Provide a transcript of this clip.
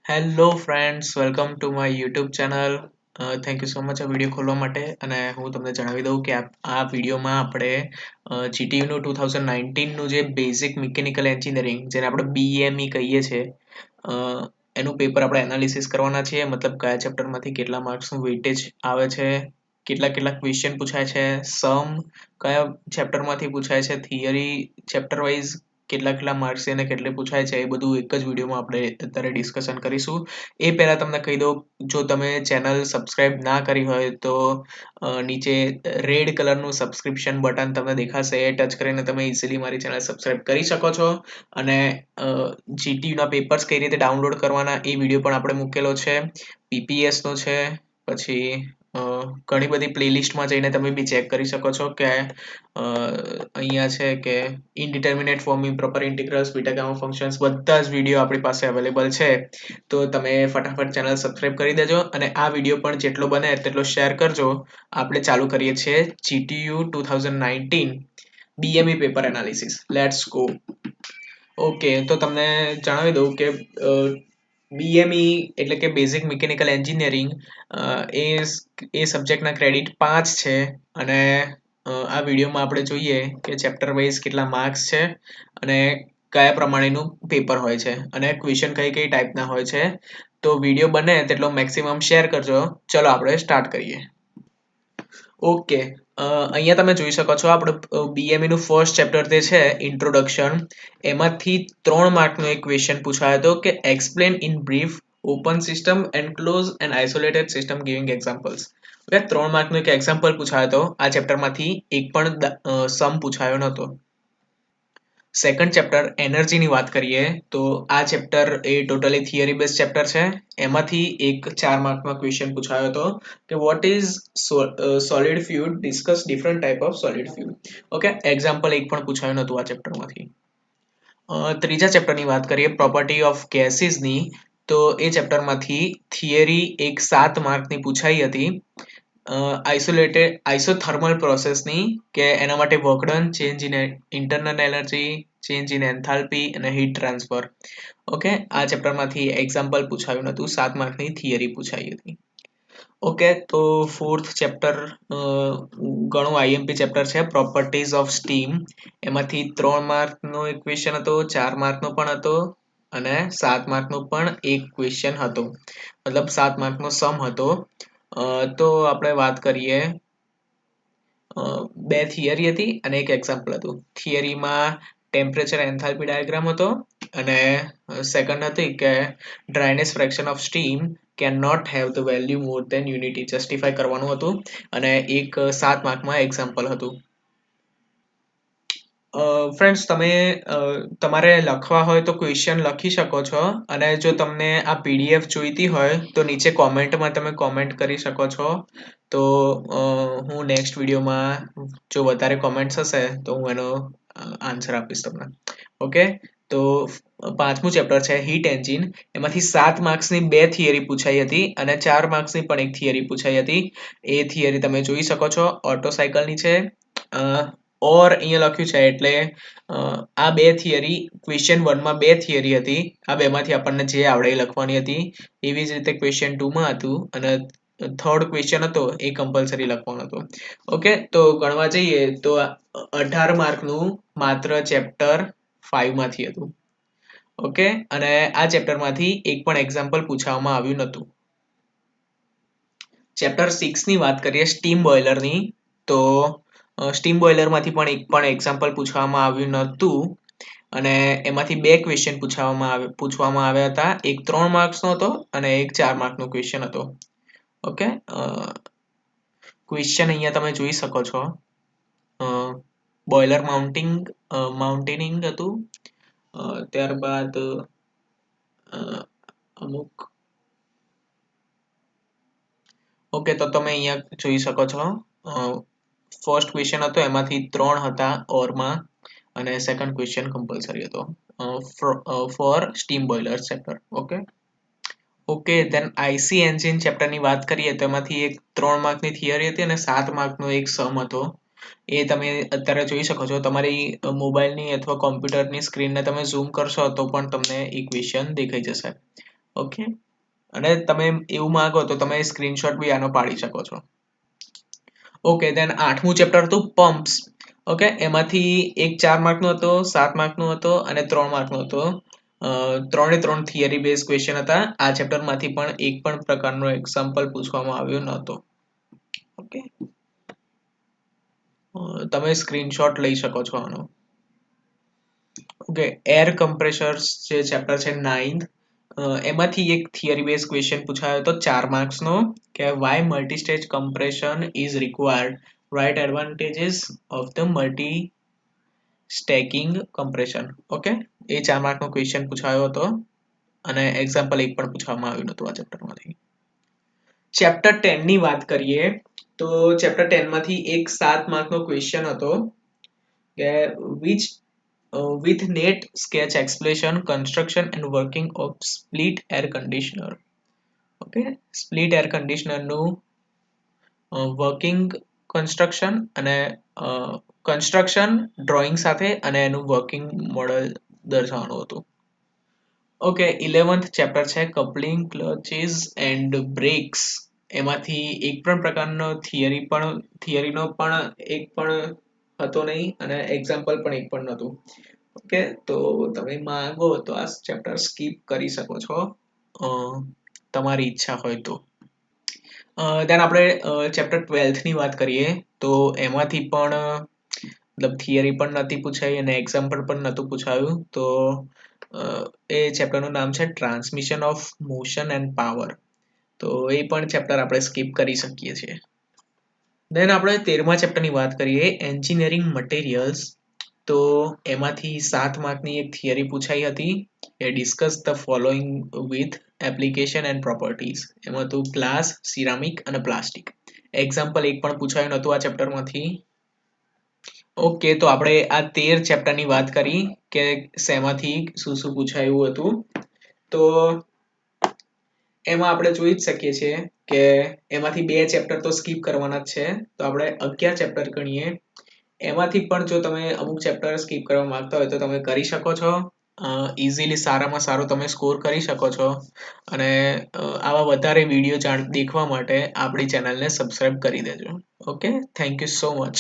Hello friends, welcome to my YouTube channel. Thank you so much આ video ખોલવા માટે. અને હું તમને જણાવી દઉં કે આ વિડીયોમાં આપણે GTU-નું 2019નું જે બેઝિક મિકેનિકલ એન્જિનિયરિંગ જેને આપણે BME કહીએ છીએ, એનું પેપર આપણે એનાલિસિસ કરવાના છીએ. મતલબ કયા ચેપ્ટરમાંથી કેટલા માર્ક્સનું વેઇટેજ આવે છે, કેટલા કેટલા ક્વેશ્ચન પૂછાય છે, સમ કયા ચેપ્ટરમાંથી પૂછાય છે, થિયરી ચેપ્ટર વાઇઝ કેટલા કેટલા માર્ક્સ અને કેટલે પૂછાય છે, એ બધું એક જ વિડીયોમાં આપણે અત્યારે ડિસ્કશન કરીશું. એ પહેલા તમને કહી દઉં, જો તમે ચેનલ સબસ્ક્રાઇબ ના કરી હોય તો નીચે રેડ કલરનું સબસ્ક્રિપ્શન બટન તમને દેખાશે, એ ટચ કરીને તમે ઇઝીલી મારી ચેનલ સબસ્ક્રાઇબ કરી શકો છો. અને GTUના પેપર્સ કઈ રીતે ડાઉનલોડ કરવાના એ વિડીયો પણ આપણે મૂકેલો છે. PPSનો છે, પછી ઘણી બધી પ્લેલિસ્ટમાં જઈને તમે બી ચેક કરી શકો છો કે અહીંયા છે કે indeterminate form, improper integrals, beta gamma functions, બધા જ વિડીયો આપણી પાસે અવેલેબલ છે. તો તમે ફટાફટ ચેનલ સબસ્ક્રાઇબ કરી દેજો અને આ વિડીયો પણ જેટલો બને તેટલો શેર કરજો. આપણે ચાલુ કરીએ છીએ GTU 2019 BME paper analysis. Let's go. Okay, તો તમને જણાવી દઉં કે BME એટલે કે બેઝિક મિકેનિકલ એન્જિનિયરિંગ એ સબ્જેક્ટના ક્રેડિટ 5 છે. અને આ વિડીયોમાં આપણે જોઈએ કે ચેપ્ટર વાઇઝ કેટલા માર્ક્સ છે અને કયા પ્રમાણેનું પેપર હોય છે અને ક્વેશ્ચન કઈ કઈ ટાઈપના હોય છે. તો વિડીયો બને તેટલો મેક્સિમમ શેર કરજો. ચલો આપણે સ્ટાર્ટ કરીએ. ઓકે, અહીંયા તમે જોઈ શકો છો આપણે BME નું ફર્સ્ટ ચેપ્ટર જે છે ઇન્ટ્રોડક્શન, એમાંથી 3 માર્કનો એક ક્વેશ્ચન પૂછાયો હતો કે explain in brief open system and close and isolated system giving examples. Okay, 3 માર્કનો એક એક્ઝામ્પલ પૂછાયો હતો. આ ચેપ્ટરમાંથી એક પણ સમ પૂછાયો નહોતો. સેકન્ડ ચેપ્ટર એનર્જીની વાત કરીએ તો આ ચેપ્ટર એ ટોટલી થિયરી બેઝ ચેપ્ટર છે. એમાંથી એક 4 માર્કનો ક્વેશ્ચન પૂછાયો હતો કે what is solid fluid, discuss different type of solid fluid. Okay, example એક પણ પૂછાયું નહોતું આ ચેપ્ટરમાંથી. ત્રીજા ચેપ્ટરની વાત કરીએ પ્રોપર્ટી ઓફ ગેસીસની, તો એ ચેપ્ટરમાંથી થિયરી એક 7 માર્કની પૂછાઈ હતી. આઇસોથર્મલ પ્રોસેસની, કે એના માટે work done, change in internal energy, change in enthalpy અને હીટ ટ્રાન્સફર. ઓકે, આ ચેપ્ટરમાંથી એક્ઝામ્પલ પૂછાયું નહોતું, 7 માર્કની થિયરી પૂછાઈ હતી. ઓકે, તો ફોર્થ ચેપ્ટર ઘણું IMP ચેપ્ટર છે, પ્રોપર્ટીઝ ઓફ સ્ટીમ. એમાંથી 3 માર્કનો એક ક્વેશ્ચન હતો, 4 માર્કનો પણ હતો અને 7 માર્કનો પણ એક ક્વેશ્ચન હતો. મતલબ 7 માર્કનો સમ હતો. તો આપણે વાત કરીએ, 2 થિયરી હતી અને એક એક્ઝામ્પલ હતું. થિયરીમાં ટેમ્પરેચર એન્થાલ્પી ડાયાગ્રામ હતો અને સેકન્ડ હતી કે dryness fraction of steam can not have the value more than unity, justify કરવાનું હતું. અને એક 7 માર્કમાં એક્ઝામ્પલ હતું. ફ્રેન્ડ્સ, તમે તમારે લખવા હોય તો ક્વેશ્ચન લખી શકો છો, અને જો તમને આ PDF જોઈતી હોય તો નીચે કોમેન્ટમાં તમે કોમેન્ટ કરી શકો છો. તો હું નેક્સ્ટ વિડીયોમાં જો વધારે કોમેન્ટ્સ હશે તો હું એનો આન્સર આપીશ તમને. ઓકે, તો 5મું ચેપ્ટર છે હીટ એન્જિન. એમાંથી 7 માર્ક્સની 2 થિયરી પૂછાઈ હતી અને 4 માર્ક્સની પણ એક થિયરી પૂછાઈ હતી. એ થિયરી તમે જોઈ શકો છો, ઓટો સાયકલની છે. ઓર અહીંયા લખ્યું છે એટલે આ 2 થિયરી ક્વેશ્ચન 1માં 2 થિયરી હતી. આ બેમાંથી આપણને જે આવડે એ લખવાની હતી. એવી જ રીતે ક્વેશ્ચન 2માં હતું અને થર્ડ ક્વેશ્ચન હતો એ કમ્પલસરી લખવાનો હતો. ઓકે, તો ગણવા જઈએ તો 18 માર્કનું માત્ર ચેપ્ટર 5માંથી હતું. ઓકે, અને આ ચેપ્ટરમાંથી એક પણ એક્ઝામ્પલ પૂછવામાં આવ્યું નહોતું. ચેપ્ટર 6ની વાત કરીએ સ્ટીમ બોઇલરની, તો સ્ટીમ બોઇલરમાંથી પણ એક પણ એક્ઝામ્પલ પૂછવામાં આવ્યું નહોતું અને એમાંથી 2 ક્વેશ્ચન પૂછવામાં આવ્યા હતા. એક 3 માર્ક્સનો હતો અને એક 4 માર્કનો ક્વેશ્ચન હતો. ઓકે, ક્વેશ્ચન અહીંયા તમે જોઈ શકો છો. બોઇલર માઉન્ટેનિંગ હતું. ત્યારબાદ અમુક ઓકે, તો તમે અહીંયા જોઈ શકો છો. ફર્સ્ટ ક્વેશ્ચન હતો એમાંથી 3 હતા ઓરમાં અને સેકન્ડ ક્વેશ્ચન કમ્પલસરી હતો for steam boiler chapter. Okay, then IC engine ચેપ્ટરની વાત કરીએ તો એમાંથી એક 3 માર્કની થિયરી હતી અને 7 માર્કનો એક સમ હતો. એ તમે અત્યારે જોઈ શકો છો. તમારી મોબાઈલની અથવા કોમ્પ્યુટરની સ્ક્રીનને તમે ઝૂમ કરશો તો પણ તમને એ ક્વેશ્ચન દેખાઈ જશે. ઓકે, અને તમે એવું માંગો તો તમે સ્ક્રીનશોટ બી આનો પાડી શકો છો. ઓકે, દેન 8મું ચેપ્ટર હતું પમ્પ્સ. ઓકે, એમાંથી એક 4 માર્કનો હતો, 7 માર્કનો હતો અને 3 માર્કનો હતો. ત્રણે ત્રણ થિયરી બેઝ ક્વેશ્ચન હતા. આ ચેપ્ટરમાંથી પણ એક પણ પ્રકારનો એક્ઝામ્પલ પૂછવામાં આવ્યો નહોતો. ઓકે, તમે સ્ક્રીનશોટ લઈ શકો છો આનો. ઓકે, એર કમ્પ્રેસર્સ જે ચેપ્ટર છે 9th, એમાંથી એક થિયરી બેઝ ક્વેશ્ચન પૂછાયો હતો 4 માર્ક્સનો, કે why multi stage compression is required, right advantages of the multi stacking compression. Okay, એ 4 માર્કનો ક્વેશ્ચન પૂછાયો હતો અને એક્ઝામ્પલ એક પણ પૂછવામાં આવ્યું નહોતું આ ચેપ્ટરમાંથી. ચેપ્ટર 10 ની વાત કરીએ તો ચેપ્ટર 10 માંથી એક 7 માર્કનો ક્વેશ્ચન હતો કે which with net sketch explanation construction and working of split air conditioner. Okay, split air conditioner નું વર્કિંગ, કન્સ્ટ્રક્શન અને કન્સ્ટ્રક્શન ડ્રોઈંગ સાથે અને એનું વર્કિંગ મોડલ દર્શાવવાનું હતું. ઓકે, 11th ચેપ્ટર છે કપલિંગ, ક્લચીસ એન્ડ બ્રેક્સ. એમાંથી એક પણ પ્રકારનો થિયરીનો પણ એક પણ હતો નહીં અને એક્ઝામ્પલ પણ એક પણ નહોતું. ઓકે, તો તમે માંગો તો આ ચેપ્ટર સ્કીપ કરી શકો છો, તમારી ઈચ્છા હોય તો. દેન આપણે ચેપ્ટર 12th ની વાત કરીએ તો એમાંથી પણ મતલબ થિયરી પણ નથી પૂછાઈ અને એક્ઝામ્પલ પણ નહોતું પૂછાયું. તો એ ચેપ્ટરનું નામ છે transmission of motion end power. તો એ પણ ચેપ્ટર આપણે સ્કીપ કરી શકીએ છીએ. દેન આપણે 13મા ચેપ્ટરની વાત કરીએ, એન્જિનિયરિંગ મટીરિયલ્સ. તો એમાંથી 7 માર્કની એક થિયરી પૂછાઈ હતી, એ discuss the following with application and properties. એમાં હતું ગ્લાસ, સિરામિક અને પ્લાસ્ટિક. એક્ઝામ્પલ એક પણ પૂછાયું નહોતું આ ચેપ્ટરમાંથી. ઓકે, તો આપણે આ 13 ચેપ્ટરની વાત કરી કે શેમાંથી શું શું પૂછાયું હતું. તો એમાં આપણે જોઈ જ શકીએ છીએ કે એમાંથી 2 ચેપ્ટર તો સ્કીપ કરવાના જ છે, તો આપણે 11 ચેપ્ટર ગણીએ. એમાંથી પણ જો તમે અમુક ચેપ્ટર સ્કીપ કરવા માંગતા હોય તો તમે કરી શકો છો. ઇઝીલી સારામાં સારો તમે સ્કોર કરી શકો છો. અને આવા વધારે વિડીયો દેખવા માટે આપણી ચેનલને સબસ્ક્રાઇબ કરી દેજો. Okay, thank you so much.